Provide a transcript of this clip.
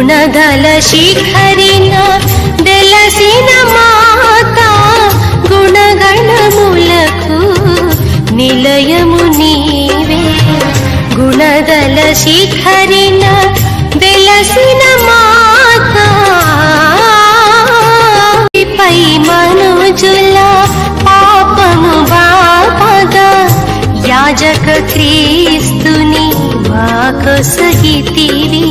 గుణదల శిఖరిన వెలసిన మాత గుణగణములకు నిలయము నీవే గుణదల శిఖరిన వెలసిన మాత పై మనుజుల పాపము బాపగా యాజక క్రీస్తుని వాకొసగితివి